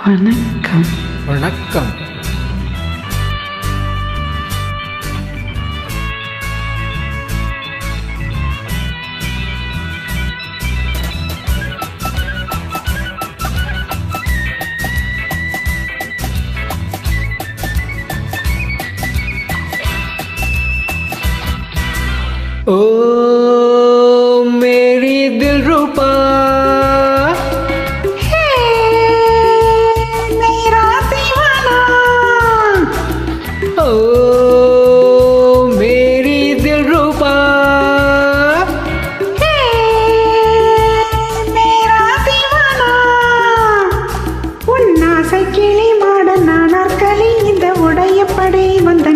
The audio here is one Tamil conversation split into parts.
வணக்கம். வணக்கம். ओ मेरी दिलरुबा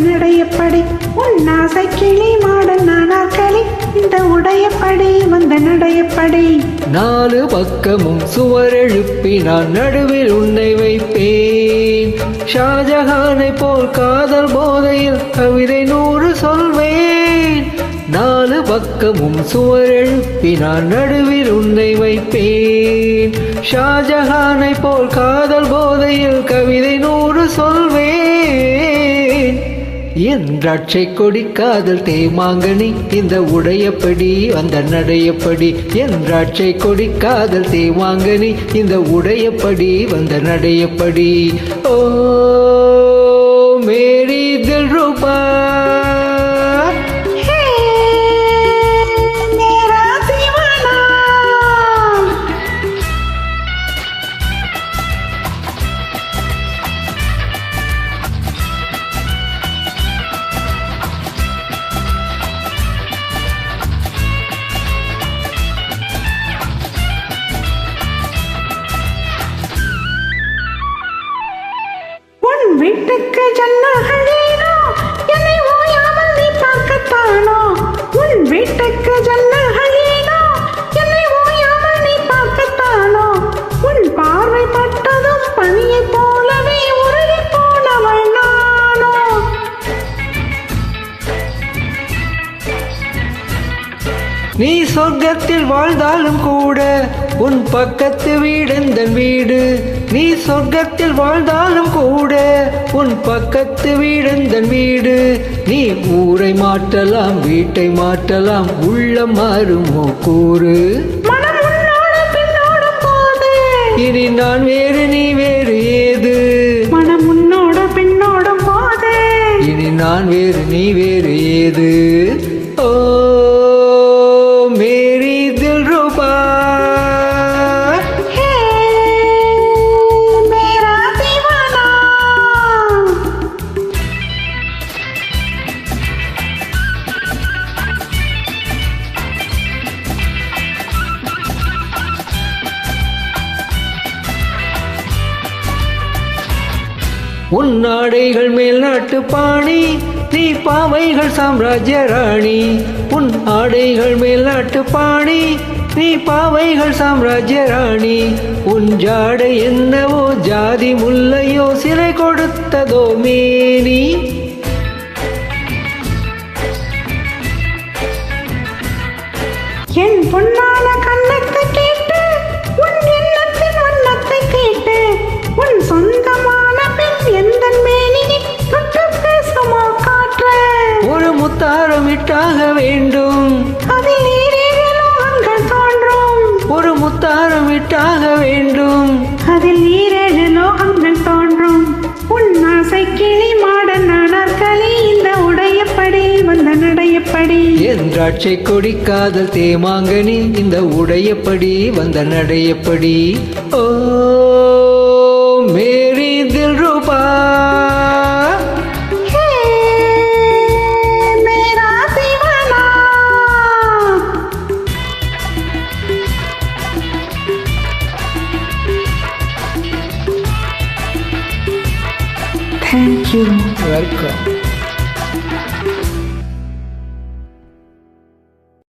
நடையப்படி உன்னாசை கிளி மாடல் நானாக்களி இந்த உடையப்படி வந்த நடையப்படி நாலு பக்கமும் சுவர் எழுப்பி நான் நடுவில் உன்னை வைப்பேன். ஷாஜஹானை போல் காதல் போதையில் கவிதை 100 சொல்வேன். நாலு பக்கமும் சுவர் எழுப்பி நான் நடுவில் உன்னை வைப்பேன். ஷாஜஹானை போல் காதல் போதையில் கவிதை 100 சொல்வேன். என் திராட்சை கொடி காதல் தேமாங்கனி இந்த உடையப்படி அந்த நடையப்படி. என் திராட்சை கொடி காதல் தேமாங்கனி இந்த உடையப்படி வந்த நடையப்படி. ஓ மேரி தில்ருபா வீட்டுக்கு ஜன்னல்களேனோ என்னை ஓயாமல் நீ பார்க்கத்தானோ. உன் வீட்டுக்கு ஜன்னல்களேனோ என்னை ஓயாமல் நீ பார்க்கத்தானோ. உன் பார்வை பட்டதும் பனியை போலவே உருகி போனவள் நானோ. நீ சொர்க்கத்தில் வாழ்ந்தாலும் கூட உன் பக்கத்து வீடெந்தன் வீடு. நீ சொர்க்கத்தில் வாழ்ந்தாலும் கூட உன் பக்கத்து வீடெந்தன் வீடு. நீ ஊரை மாற்றலாம் வீட்டை மாற்றலாம் உள்ளம் மாறுமோ கூறு. இனி நான் வேறு நீ வேறு ஏது. மனம் உன்னோட பின்னோடும் போது இனி நான் வேறு நீ வேறு ஏது. ஓ மேரி தில்ருபா உன் ஆடைகள் மேல் நாட்டு பாணி நீ பாவைகள் சாம்ராஜ்ய ராணி. உன் ஆடைகள் மேல் நாட்டு பாணி நீ பாவைகள் சாம்ராஜ்ய ராணி. உன் ஜாடை என்னவோ ஜாதி முல்லையோ சிலை கொடுத்ததோ மேனி. என் பொன்னான கண்ணத்தை கேட்டு உன் எண்ணத்தின் வண்ணத்தை கேட்டு உன் சொந்தமான பெண் எந்த மேனி தொட்டு பேசுமா காற்று. ஒரு முத்தாரம் விட்டாக வேண்டும் அதில் நீரேழு லோகங்கள் தோன்றும். ஒரு முத்தாரம் விட்டாக வேண்டும் அதில் நீரேழு லோகங்கள் தோன்றும். உன் ஆசை கிளி மாடல் நானாக்களி இந்த உடையப்படி வந்த நடையப்படி. என் திராட்சை கொடி காதல் தேமாங்கனி இந்த உடையப்படி வந்த நடையப்படி. ஓ மேரி தில்ருபா மேரா தீவானா. Thank you. வெல்கம்.